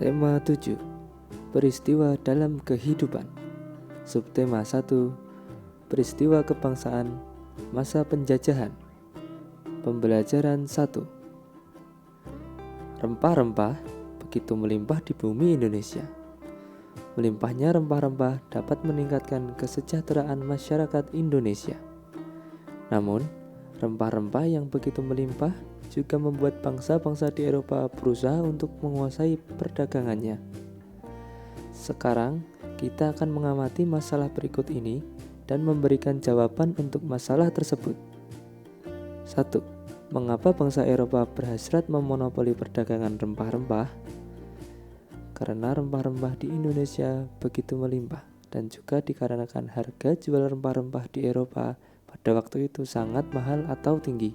Tema 7. Peristiwa dalam kehidupan. Subtema 1. Peristiwa kebangsaan masa penjajahan. Pembelajaran 1. Rempah-rempah begitu melimpah di bumi Indonesia. Melimpahnya rempah-rempah dapat meningkatkan kesejahteraan masyarakat Indonesia. Namun, rempah-rempah yang begitu melimpah juga membuat bangsa-bangsa di Eropa berusaha untuk menguasai perdagangannya. Sekarang, kita akan mengamati masalah berikut ini dan memberikan jawaban untuk masalah tersebut. 1. Mengapa bangsa Eropa berhasrat memonopoli perdagangan rempah-rempah? Karena rempah-rempah di Indonesia begitu melimpah dan juga dikarenakan harga jual rempah-rempah di Eropa pada waktu itu sangat mahal atau tinggi.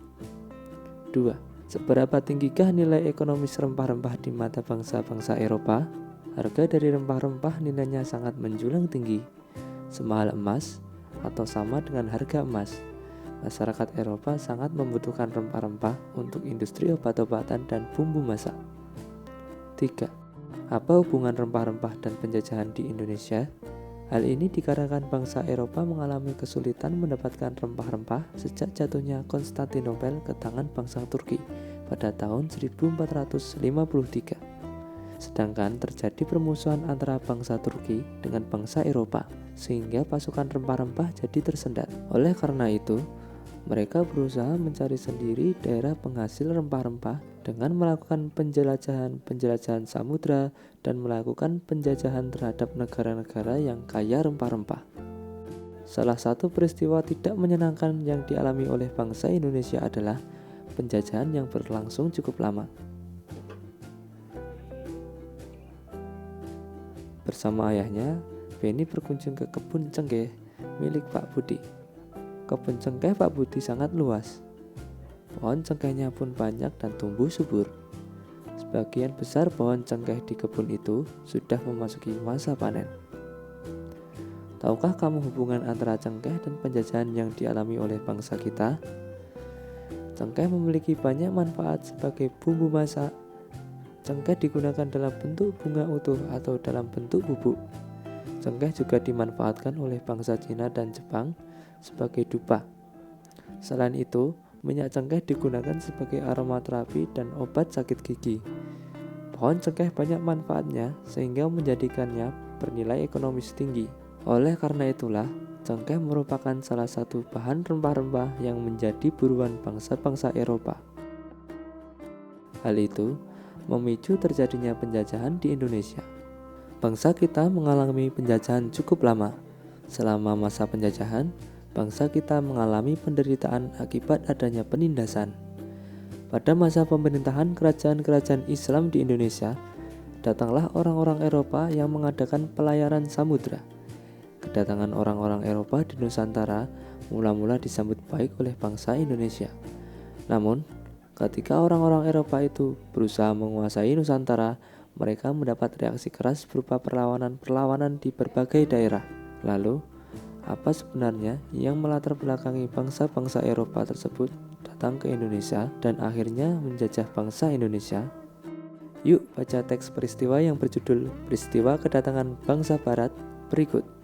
2. Seberapa tinggikah nilai ekonomis rempah-rempah di mata bangsa-bangsa Eropa? Harga dari rempah-rempah nilainya sangat menjulang tinggi, semahal emas atau sama dengan harga emas. Masyarakat Eropa sangat membutuhkan rempah-rempah untuk industri obat-obatan dan bumbu masak. 3. Apa hubungan rempah-rempah dan penjajahan di Indonesia? Hal ini dikarenakan bangsa Eropa mengalami kesulitan mendapatkan rempah-rempah sejak jatuhnya Konstantinopel ke tangan bangsa Turki pada tahun 1453. Sedangkan terjadi permusuhan antara bangsa Turki dengan bangsa Eropa, sehingga pasukan rempah-rempah jadi tersendat. Oleh karena itu, mereka berusaha mencari sendiri daerah penghasil rempah-rempah dengan melakukan penjelajahan samudra dan melakukan penjajahan terhadap negara-negara yang kaya rempah-rempah. Salah satu peristiwa tidak menyenangkan yang dialami oleh bangsa Indonesia adalah penjajahan yang berlangsung cukup lama. Bersama ayahnya, Beni berkunjung ke kebun cengkeh milik Pak Budi. Kebun cengkeh Pak Budi sangat luas. Pohon cengkehnya pun banyak dan tumbuh subur. Sebagian besar pohon cengkeh di kebun itu sudah memasuki masa panen. Tahukah kamu hubungan antara cengkeh dan penjajahan yang dialami oleh bangsa kita? Cengkeh memiliki banyak manfaat sebagai bumbu masak. Cengkeh digunakan dalam bentuk bunga utuh atau dalam bentuk bubuk. Cengkeh juga dimanfaatkan oleh bangsa Cina dan Jepang sebagai dupa. Selain itu, minyak cengkeh digunakan sebagai aromaterapi dan obat sakit gigi. Pohon cengkeh banyak manfaatnya sehingga menjadikannya bernilai ekonomis tinggi. Oleh karena itulah, cengkeh merupakan salah satu bahan rempah-rempah yang menjadi buruan bangsa-bangsa Eropa. Hal itu memicu terjadinya penjajahan di Indonesia. Bangsa kita mengalami penjajahan cukup lama. Selama masa penjajahan, bangsa kita mengalami penderitaan akibat adanya penindasan. Pada masa pemerintahan kerajaan-kerajaan Islam di Indonesia, datanglah orang-orang Eropa yang mengadakan pelayaran samudra. Kedatangan orang-orang Eropa di Nusantara mula-mula disambut baik oleh bangsa Indonesia. Namun, ketika orang-orang Eropa itu berusaha menguasai Nusantara, mereka mendapat reaksi keras berupa perlawanan-perlawanan di berbagai daerah. Lalu, apa sebenarnya yang melatar belakangi bangsa-bangsa Eropa tersebut datang ke Indonesia dan akhirnya menjajah bangsa Indonesia? Yuk baca teks peristiwa yang berjudul Peristiwa Kedatangan Bangsa Barat berikut.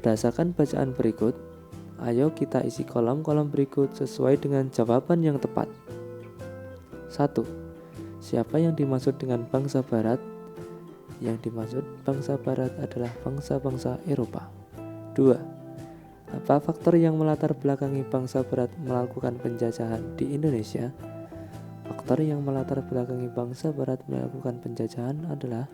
Berdasarkan bacaan berikut, ayo kita isi kolom-kolom berikut sesuai dengan jawaban yang tepat. 1. Siapa yang dimaksud dengan bangsa barat? Yang dimaksud bangsa barat adalah bangsa-bangsa Eropa. 2. Apa faktor yang melatar belakangi bangsa barat melakukan penjajahan di Indonesia? Faktor yang melatar belakangi bangsa barat melakukan penjajahan adalah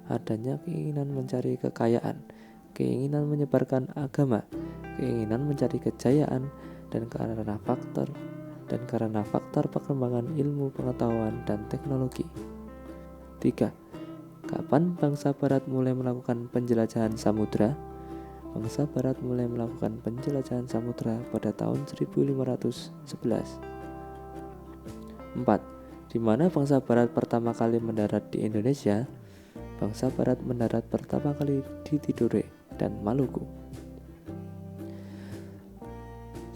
adanya keinginan mencari kekayaan, keinginan menyebarkan agama, keinginan mencari kejayaan, dan karena faktor perkembangan ilmu pengetahuan dan teknologi. 3. Kapan bangsa barat mulai melakukan penjelajahan samudra? Bangsa barat mulai melakukan penjelajahan samudra pada tahun 1511. 4. Di mana bangsa barat pertama kali mendarat di Indonesia? Bangsa barat mendarat pertama kali di Tidore dan Maluku.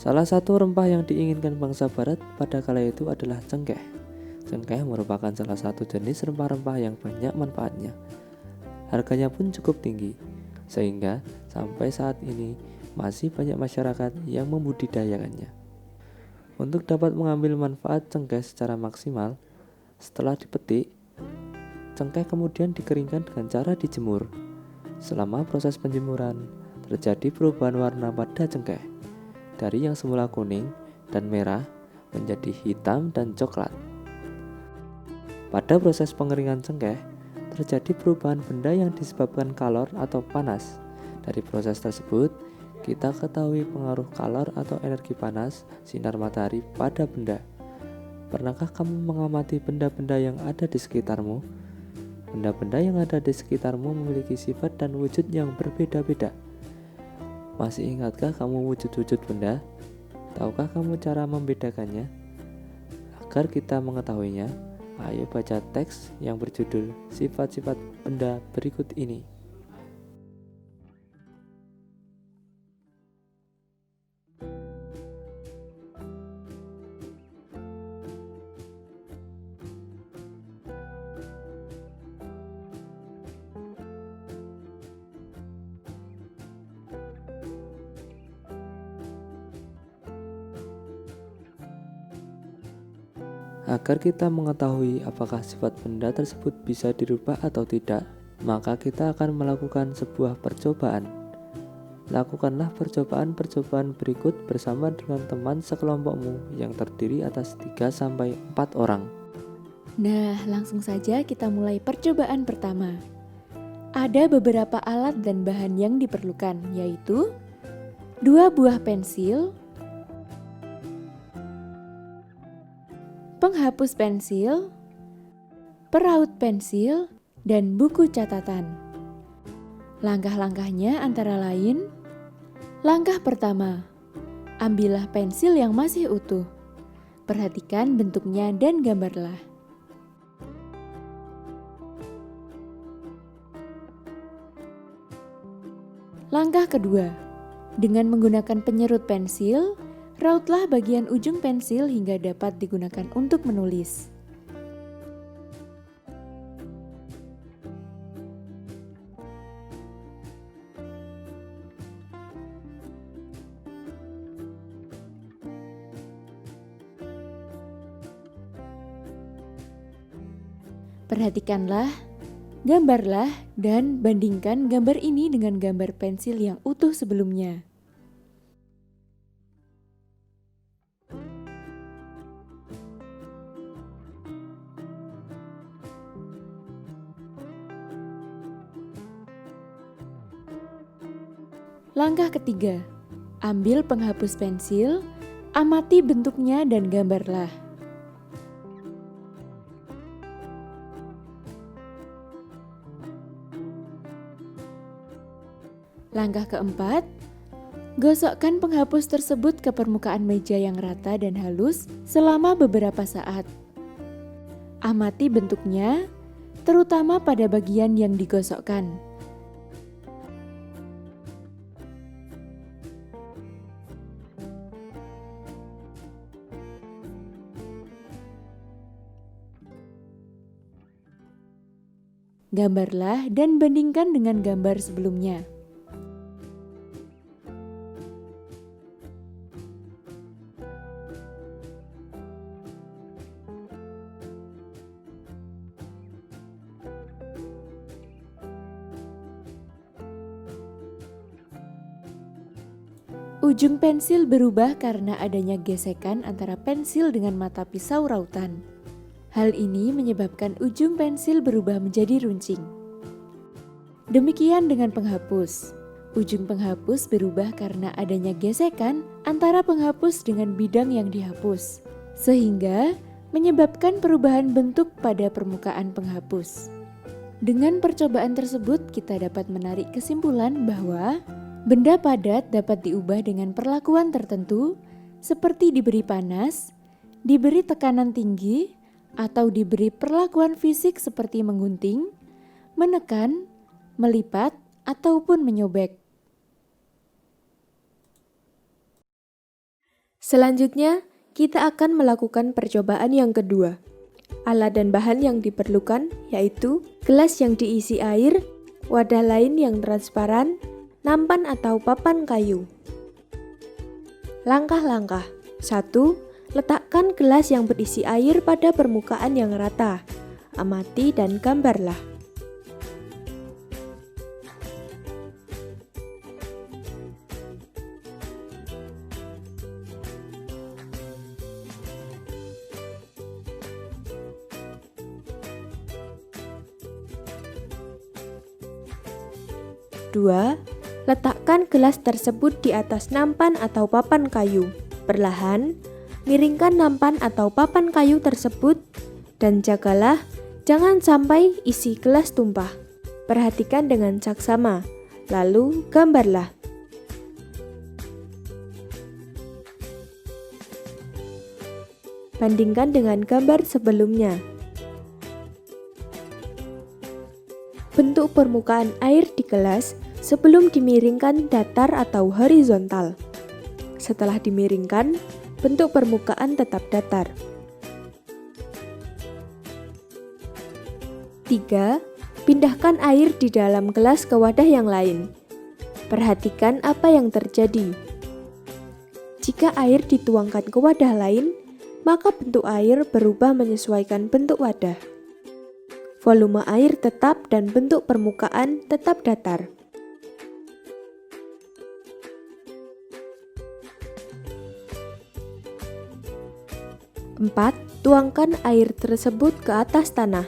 Salah satu rempah yang diinginkan bangsa barat pada kala itu adalah cengkeh. Cengkeh merupakan salah satu jenis rempah-rempah yang banyak manfaatnya. Harganya pun cukup tinggi, sehingga sampai saat ini masih banyak masyarakat yang membudidayakannya. Untuk dapat mengambil manfaat cengkeh secara maksimal, setelah dipetik, cengkeh kemudian dikeringkan dengan cara dijemur. Selama proses penjemuran, terjadi perubahan warna pada cengkeh, dari yang semula kuning dan merah menjadi hitam dan coklat. Pada proses pengeringan cengkeh, terjadi perubahan benda yang disebabkan kalor atau panas. Dari proses tersebut, kita ketahui pengaruh kalor atau energi panas sinar matahari pada benda. Pernahkah kamu mengamati benda-benda yang ada di sekitarmu? Benda-benda yang ada di sekitarmu memiliki sifat dan wujud yang berbeda-beda. Masih ingatkah kamu wujud-wujud benda? Tahukah kamu cara membedakannya? Agar kita mengetahuinya, ayo baca teks yang berjudul Sifat-sifat benda berikut ini. Agar kita mengetahui apakah sifat benda tersebut bisa dirubah atau tidak, maka kita akan melakukan sebuah percobaan. Lakukanlah percobaan-percobaan berikut bersama dengan teman sekelompokmu yang terdiri atas 3-4 orang. Nah, langsung saja kita mulai percobaan pertama. Ada beberapa alat dan bahan yang diperlukan, yaitu 2 buah pensil, penghapus pensil, peraut pensil, dan buku catatan. Langkah-langkahnya antara lain: langkah pertama, ambillah pensil yang masih utuh. Perhatikan bentuknya dan gambarlah. Langkah kedua, dengan menggunakan penyerut pensil, rautlah bagian ujung pensil hingga dapat digunakan untuk menulis. Perhatikanlah, gambarlah, dan bandingkan gambar ini dengan gambar pensil yang utuh sebelumnya. Langkah ketiga, ambil penghapus pensil, amati bentuknya dan gambarlah. Langkah keempat, gosokkan penghapus tersebut ke permukaan meja yang rata dan halus selama beberapa saat. Amati bentuknya, terutama pada bagian yang digosokkan. Gambarlah dan bandingkan dengan gambar sebelumnya. Ujung pensil berubah karena adanya gesekan antara pensil dengan mata pisau rautan. Hal ini menyebabkan ujung pensil berubah menjadi runcing. Demikian dengan penghapus. Ujung penghapus berubah karena adanya gesekan antara penghapus dengan bidang yang dihapus, sehingga menyebabkan perubahan bentuk pada permukaan penghapus. Dengan percobaan tersebut, kita dapat menarik kesimpulan bahwa benda padat dapat diubah dengan perlakuan tertentu, seperti diberi panas, diberi tekanan tinggi, atau diberi perlakuan fisik seperti menggunting, menekan, melipat, ataupun menyobek. Selanjutnya, kita akan melakukan percobaan yang kedua. Alat dan bahan yang diperlukan yaitu gelas yang diisi air, wadah lain yang transparan, nampan atau papan kayu. Langkah-langkah. 1. Letakkan gelas yang berisi air pada permukaan yang rata. Amati dan gambarlah. 2. Letakkan gelas tersebut di atas nampan atau papan kayu. Perlahan, miringkan nampan atau papan kayu tersebut dan jagalah jangan sampai isi gelas tumpah. Perhatikan dengan saksama, lalu gambarlah. Bandingkan dengan gambar sebelumnya. Bentuk permukaan air di gelas sebelum dimiringkan datar atau horizontal. Setelah dimiringkan, bentuk permukaan tetap datar. 3. Pindahkan air di dalam gelas ke wadah yang lain. Perhatikan apa yang terjadi. Jika air dituangkan ke wadah lain, maka bentuk air berubah menyesuaikan bentuk wadah. Volume air tetap dan bentuk permukaan tetap datar. 4. Tuangkan air tersebut ke atas tanah.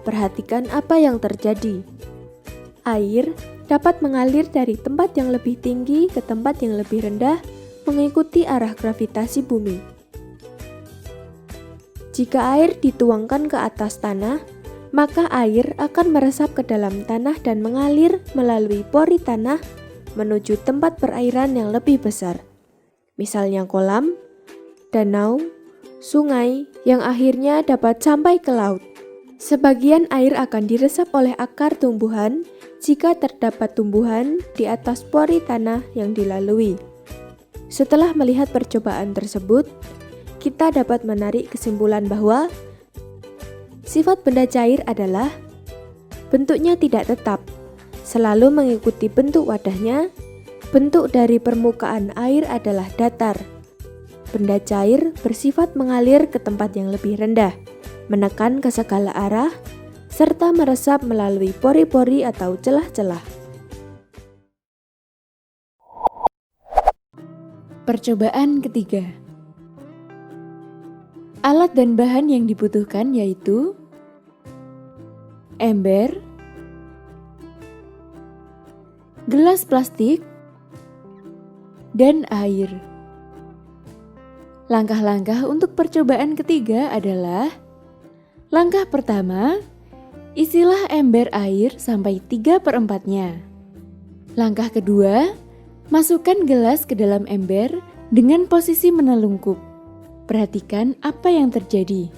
Perhatikan apa yang terjadi. Air dapat mengalir dari tempat yang lebih tinggi ke tempat yang lebih rendah mengikuti arah gravitasi bumi. Jika air dituangkan ke atas tanah, maka air akan meresap ke dalam tanah dan mengalir melalui pori tanah menuju tempat perairan yang lebih besar, misalnya kolam, danau, sungai, yang akhirnya dapat sampai ke laut. Sebagian air akan diresap oleh akar tumbuhan jika terdapat tumbuhan di atas pori tanah yang dilalui. Setelah melihat percobaan tersebut, kita dapat menarik kesimpulan bahwa sifat benda cair adalah bentuknya tidak tetap, selalu mengikuti bentuk wadahnya. Bentuk dari permukaan air adalah datar. Benda cair bersifat mengalir ke tempat yang lebih rendah, menekan ke segala arah, serta meresap melalui pori-pori atau celah-celah. Percobaan ketiga. Alat dan bahan yang dibutuhkan yaitu ember, gelas plastik, dan air. Langkah-langkah untuk percobaan ketiga adalah: langkah pertama, isilah ember air sampai 3/4-nya. Langkah kedua, masukkan gelas ke dalam ember dengan posisi menelungkup. Perhatikan apa yang terjadi.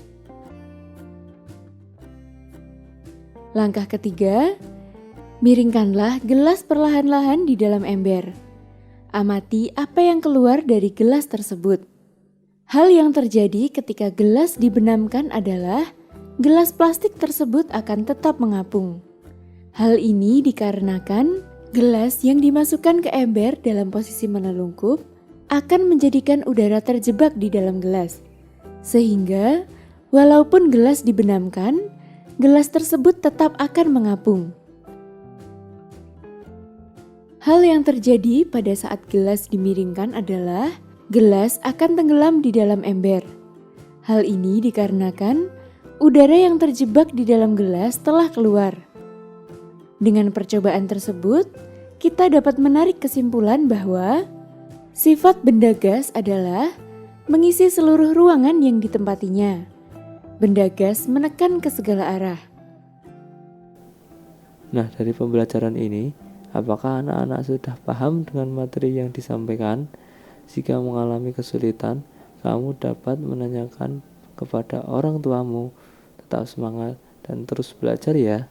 Langkah ketiga, miringkanlah gelas perlahan-lahan di dalam ember. Amati apa yang keluar dari gelas tersebut. Hal yang terjadi ketika gelas dibenamkan adalah gelas plastik tersebut akan tetap mengapung. Hal ini dikarenakan gelas yang dimasukkan ke ember dalam posisi menelungkup akan menjadikan udara terjebak di dalam gelas. Sehingga, walaupun gelas dibenamkan, gelas tersebut tetap akan mengapung. Hal yang terjadi pada saat gelas dimiringkan adalah gelas akan tenggelam di dalam ember. Hal ini dikarenakan udara yang terjebak di dalam gelas telah keluar. Dengan percobaan tersebut, kita dapat menarik kesimpulan bahwa sifat benda gas adalah mengisi seluruh ruangan yang ditempatinya. Benda gas menekan ke segala arah. Nah, dari pembelajaran ini, apakah anak-anak sudah paham dengan materi yang disampaikan? Jika mengalami kesulitan, kamu dapat menanyakan kepada orang tuamu. Tetap semangat dan terus belajar ya.